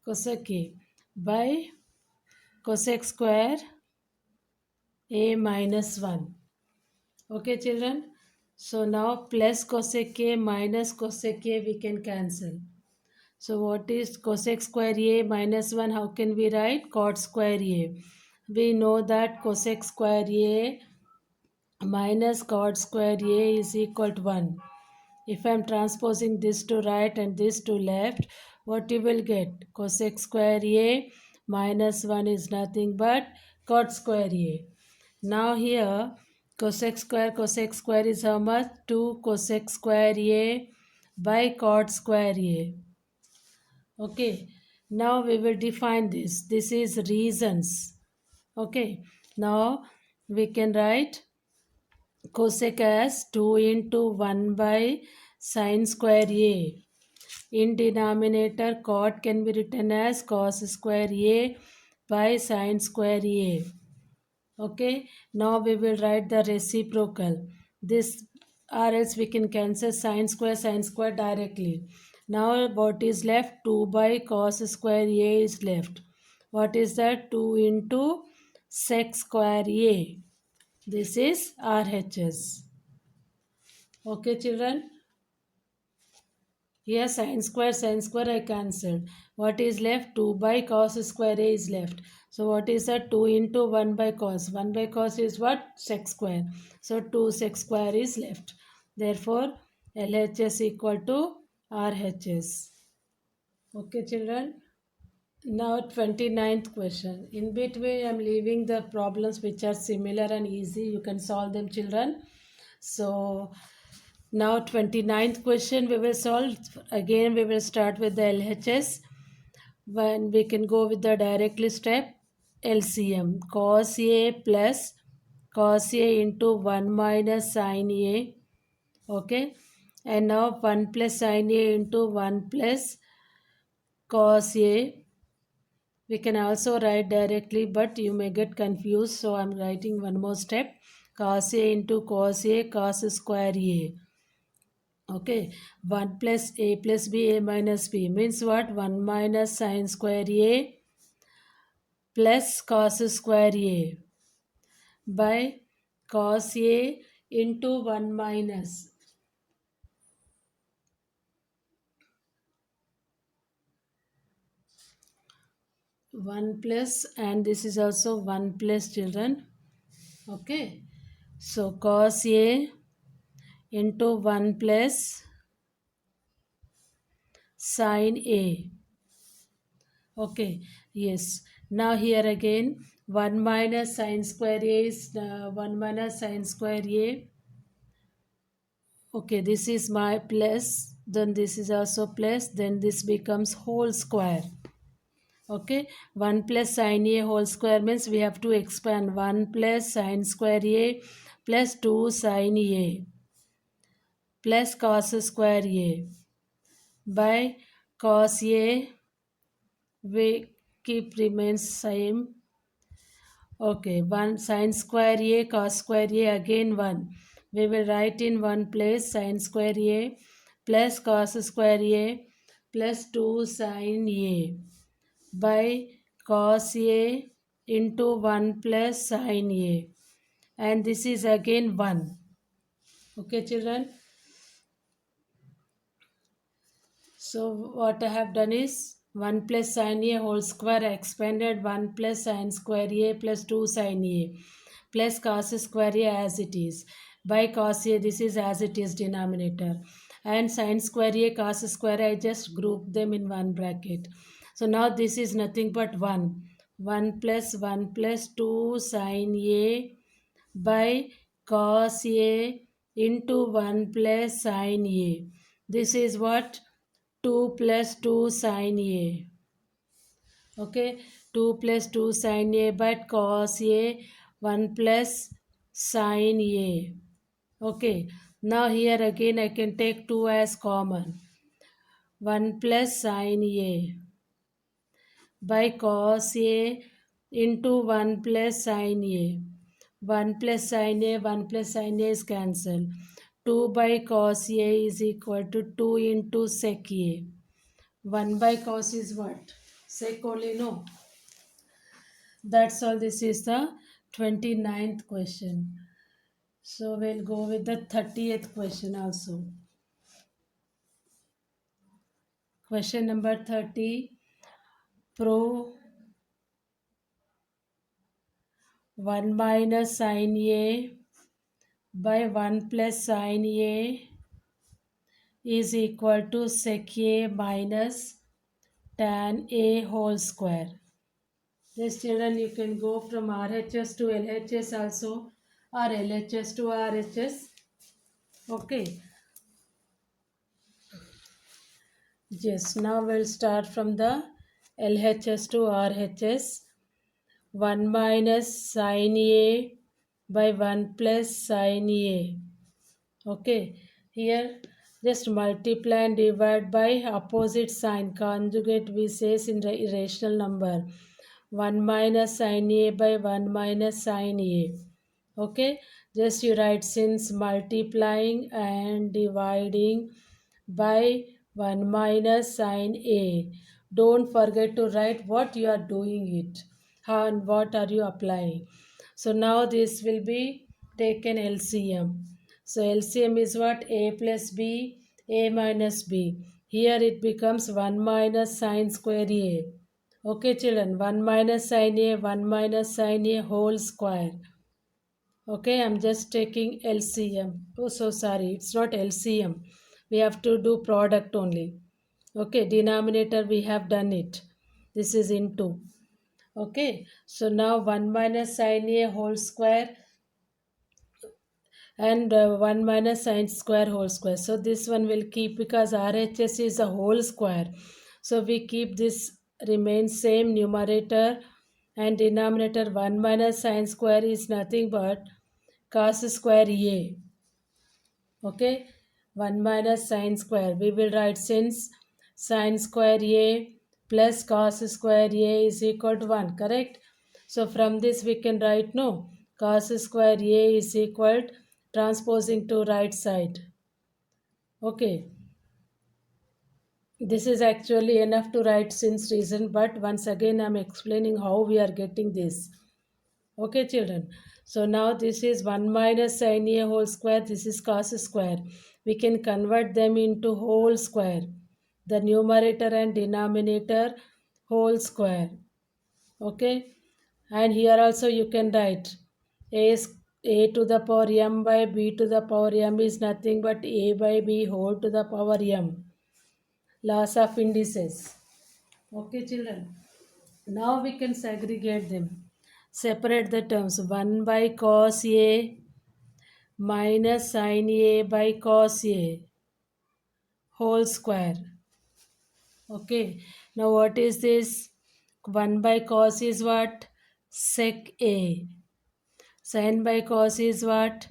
cosec A by cosec square A minus 1. Okay, children? So now plus cosec A minus cosec A we can cancel. So what is cosec square A minus 1? How can we write? Cot square A. We know that cosec square A minus cot square A is equal to 1. If I am transposing this to right and this to left, what you will get? Cosec square A minus 1 is nothing but cot square A. Now here cosec square is how much? 2 cosec square A by cot square A. Okay, now we will define this. This is reasons. Okay, now we can write cosec as 2 into 1 by sine square A. In denominator, cot can be written as cos square A by sine square A. Okay, now we will write the reciprocal. This or else we can cancel sine square directly. Now what is left? 2 by cos square A is left. What is that? 2 into sec square A. This is RHS. Okay, children? Here sine square I cancelled. What is left? 2 by cos square A is left. So what is that? 2 into 1 by cos. 1 by cos is what? Sec square. So 2 sec square is left. Therefore LHS equal to RHS. Okay, children? Now 29th question. In between I am leaving the problems which are similar and easy. You can solve them, children. So now 29th question we will solve. Again we will start with the LHS. When we can go with the directly step LCM. Cos A plus cos A into 1 minus sin A. Okay. And now 1 plus sin A into 1 plus cos A. We can also write directly, but you may get confused. So I'm writing one more step. Cos A into cos A, cos square A. Okay. 1 plus A plus B, A minus B. Means what? 1 minus sin square A plus cos square A by cos A into 1 minus 1 plus, and this is also 1 plus, children. Okay. So cos A into 1 plus sin A. Okay, yes. Now here again 1 minus sin square A is 1 minus sin square A. Okay, this is my plus, then this is also plus, then this becomes whole square. Okay, 1 plus sin A whole square means we have to expand 1 plus sin square A plus 2 sin A plus cos square A by cos A we keep remains same. Okay, 1 sin square A cos square A again 1. We will write in one place sin square A plus cos square A plus 2 sin A by cos A into 1 plus sin A. And this is again 1. Okay, children? So what I have done is 1 plus sin A whole square, I expanded 1 plus sin square A plus 2 sin A plus cos square A as it is. By cos A, this is as it is denominator. And sin square A, cos square A, I just group them in one bracket. So now this is nothing but 1. 1 plus 2 sin A by cos A into 1 plus sin A. This is what? 2 plus 2 sin A. Okay, 2 plus 2 sin A but cos A 1 plus sin A. Okay, now here again I can take 2 as common. 1 plus sin A by cos A into 1 plus sin A. 1 plus sin A, 1 plus sin A is cancelled. 2 by cos A is equal to 2 into sec A. 1 by cos is what? sec only, no. That's all. This is the 29th question. So we'll go with the 30th question also. Question number 30. Prove 1 minus sin A by 1 plus sin A is equal to sec A minus tan A whole square. Yes, children, you can go from RHS to LHS also, or LHS to RHS. Okay. Yes, now we'll start from the LHS to RHS. 1 minus sin A by 1 plus sin A. Okay, here just multiply and divide by opposite sign. Conjugate we says in the irrational number. 1 minus sin A by 1 minus sin A. Okay, just you write since multiplying and dividing by 1 minus sin A. Don't forget to write what you are doing it and what are you applying. So now this will be taken LCM. So LCM is what? A plus B, A minus B. Here it becomes 1 minus sine square A. Okay children, 1 minus sine A, 1 minus sine A whole square. Okay, I'm just taking LCM. Oh, so sorry, it's not LCM. We have to do product only. Okay, denominator we have done it. This is into. Okay, so now 1 minus sine A whole square and 1 minus sine square whole square. So this one will keep because RHS is a whole square. So we keep this remain same numerator and denominator. 1 minus sine square is nothing but cos square A. Okay, 1 minus sine square. We will write since sine square A plus cos square A is equal to 1, correct? So from this we can write no, cos square A is equal transposing to right side. Okay, this is actually enough to write since reason, but once again I am explaining how we are getting this. Okay, children. So now this is 1 minus sin A whole square. This is cos square. We can convert them into whole square. The numerator and denominator whole square. Okay. And here also you can write a to the power m by b to the power m is nothing but a by b whole to the power m. Laws of indices. Okay, children. Now we can segregate them. Separate the terms. 1 by cos A minus sin A by cos A whole square. Okay. Now what is this? 1 by cos is what? Sec A. Sin by cos is what?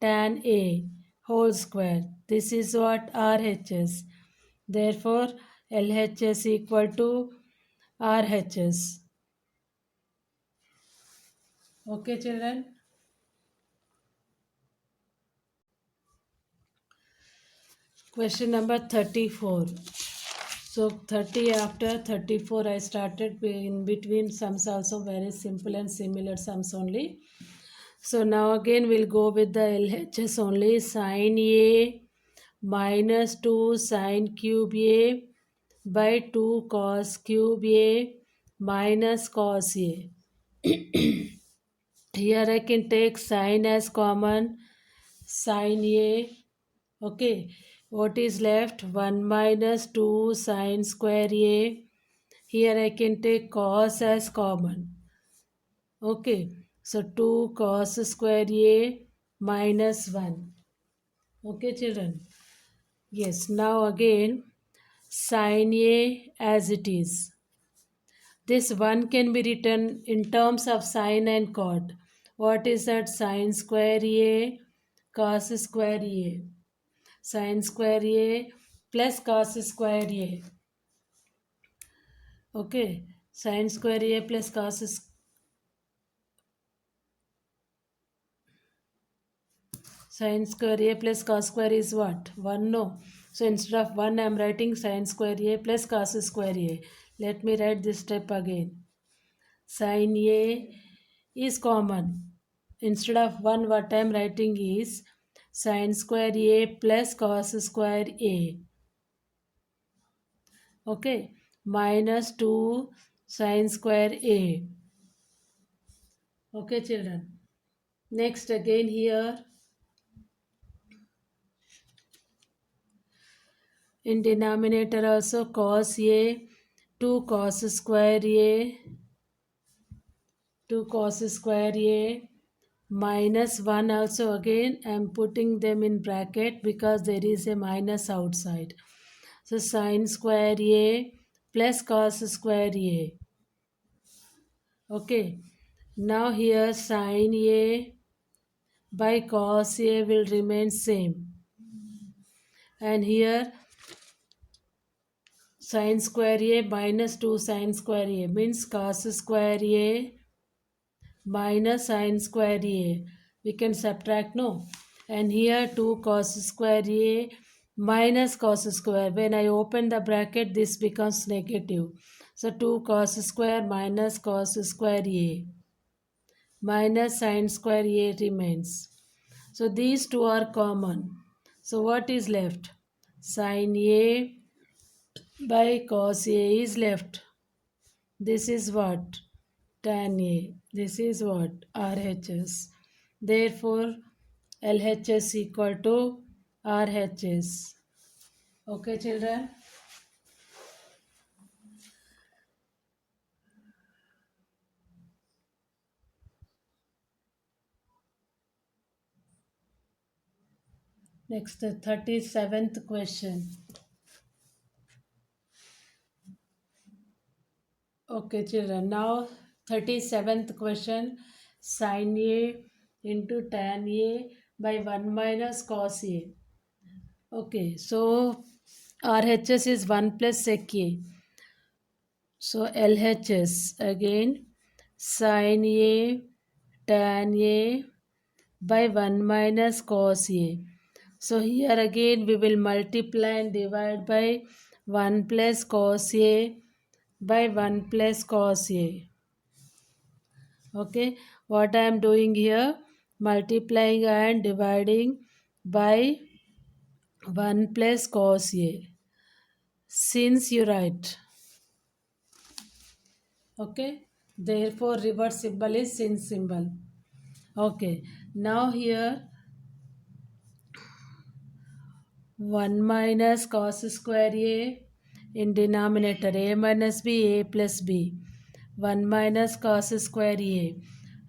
Tan A whole square. This is what? RHS. Therefore, LHS equal to RHS. Okay, children. Question number 34. So 30 after 34 I started in between sums also very simple and similar sums only. So now again we'll go with the LHS only. Sin A minus 2 sin cube A by 2 cos cube A minus cos A. Here I can take sin as common. Sin A. Okay, what is left? 1 minus 2 sine square A. Here I can take cos as common. Okay, so 2 cos square A minus 1. Okay, children. Yes, now again sin A as it is. This 1 can be written in terms of sine and cot. What is that? Sine square A cos square A. Sine square A plus cos square A. Okay, sine square A plus sine square A plus cos square is what? 1, no. So instead of 1 I am writing sine square a plus cos square a. Let me write this step again. Sine a is common. Instead of 1 what I am writing is sine square a plus cos square a. Okay, minus 2 sine square a. Okay children. Next again here in denominator also cos a 2 cos square a 2 cos square a minus 1 also again I am putting them in bracket because there is a minus outside. So sine square a plus cos square a. Okay. Now here sine a by cos a will remain same. And here sine square a minus 2 sine square a means cos square a minus sine square a. We can subtract, no? And here 2 cos square a minus cos square. When I open the bracket, this becomes negative. So 2 cos square minus cos square a minus sine square a remains. So these two are common. So what is left? Sine a by cos a is left. This is what? Tan A. This is what? RHS. Therefore, LHS equal to RHS. Okay, children? Next, the 37th question. Okay, children. Now, 37th question. Sin A into tan A by 1 minus cos A. Okay, so RHS is 1 plus sec A. So LHS again sin A tan A by 1 minus cos A. So here again we will multiply and divide by 1 plus cos A by 1 plus cos A. Okay, what I am doing here? Multiplying and dividing by 1 plus cos A. Since you write. Okay, therefore reverse symbol is sin symbol. Okay, now here 1 minus cos square A in denominator A minus B, A plus B. 1 minus cos square A.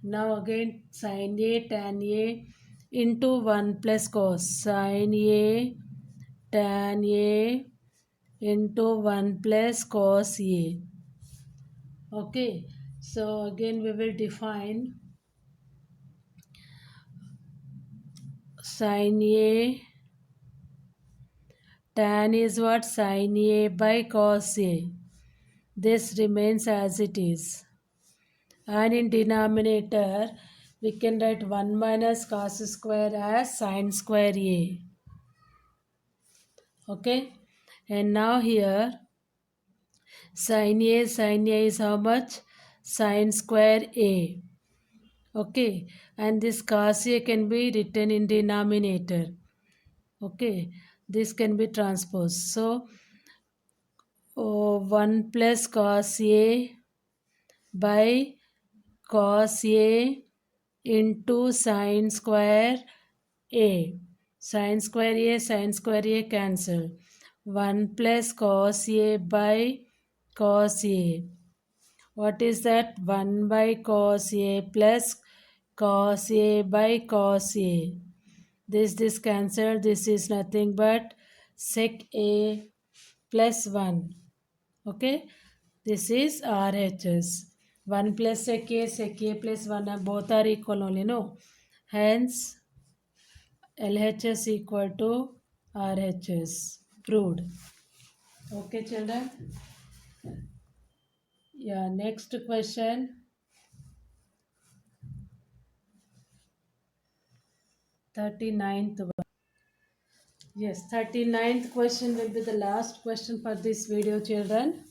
Now again sin A tan A into 1 plus cos. Sin A tan A into 1 plus cos A. Okay, so again we will define sin A tan is what? Sin A by cos A. This remains as it is. And in denominator, we can write 1 minus cos square as sin square A. Okay. And now here, sin A is how much? Sin square A. Okay. And this cos A can be written in denominator. Okay. This can be transposed. So, 1 plus cos A by cos A into sine square A. Sine square A cancel. 1 plus cos A by cos A. What is that? 1 by cos A plus cos A by cos A. This cancel. This is nothing but sec A plus 1. Okay. This is RHS. 1 plus sec A plus 1 both are equal only, no? Hence, LHS equal to RHS. Proved. Okay, children? Yeah, next question. 39th one. Yes, 39th question will be the last question for this video, children.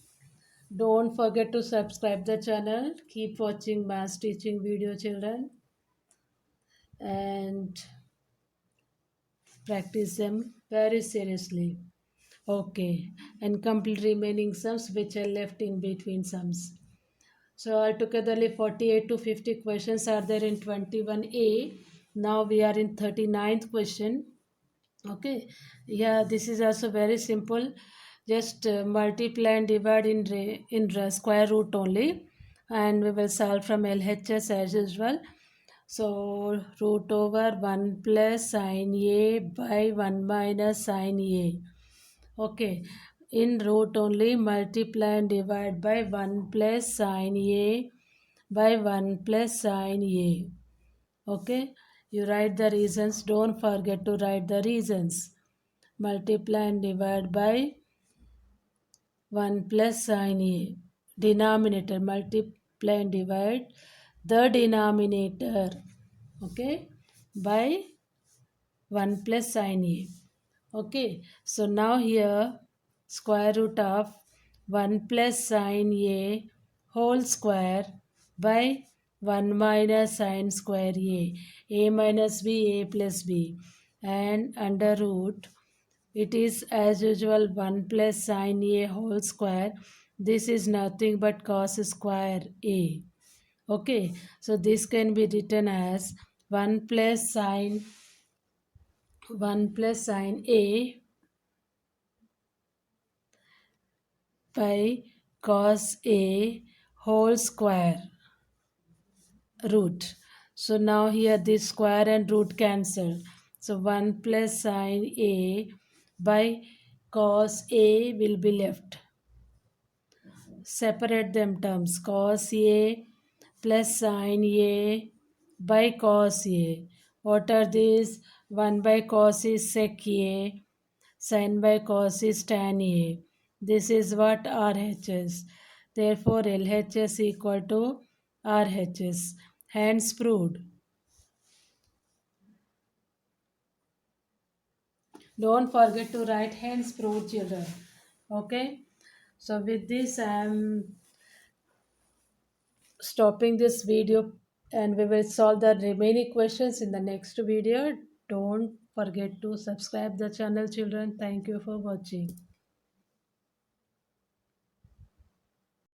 Don't forget to subscribe the channel. Keep watching math teaching video, children, and practice them very seriously. Okay, and complete remaining sums which are left in between sums. So altogether 48 to 50 questions are there in 21A. Now we are in 39th question. Okay, yeah, this is also very simple. Just multiply and divide in square root only, and we will solve from LHS as usual. So root over 1 plus sin A by 1 minus sin A. Okay, in root only multiply and divide by 1 plus sin A by 1 plus sin A. Okay, you write the reasons. Don't forget to write the reasons. Multiply and divide by 1 plus sin A. Denominator, multiply and divide the denominator. Okay, by 1 plus sin A. Okay, so now here square root of 1 plus sin A whole square by 1 minus sin square A minus B, A plus B, and under root it is as usual 1 plus sin A whole square. This is nothing but cos square A. Okay, so this can be written as 1 plus sin 1 plus sin A by cos A whole square root. So now here this square and root cancel. So 1 plus sin A by cos A will be left. Separate them terms. Cos A plus sin A by cos A. What are these? 1 by cos is sec A. Sin by cos is tan A. This is what RHS. Therefore, LHS equal to RHS. Hence proved. Don't forget to write hence proved, children. Okay. So with this, I am stopping this video, and we will solve the remaining questions in the next video. Don't forget to subscribe the channel, children. Thank you for watching.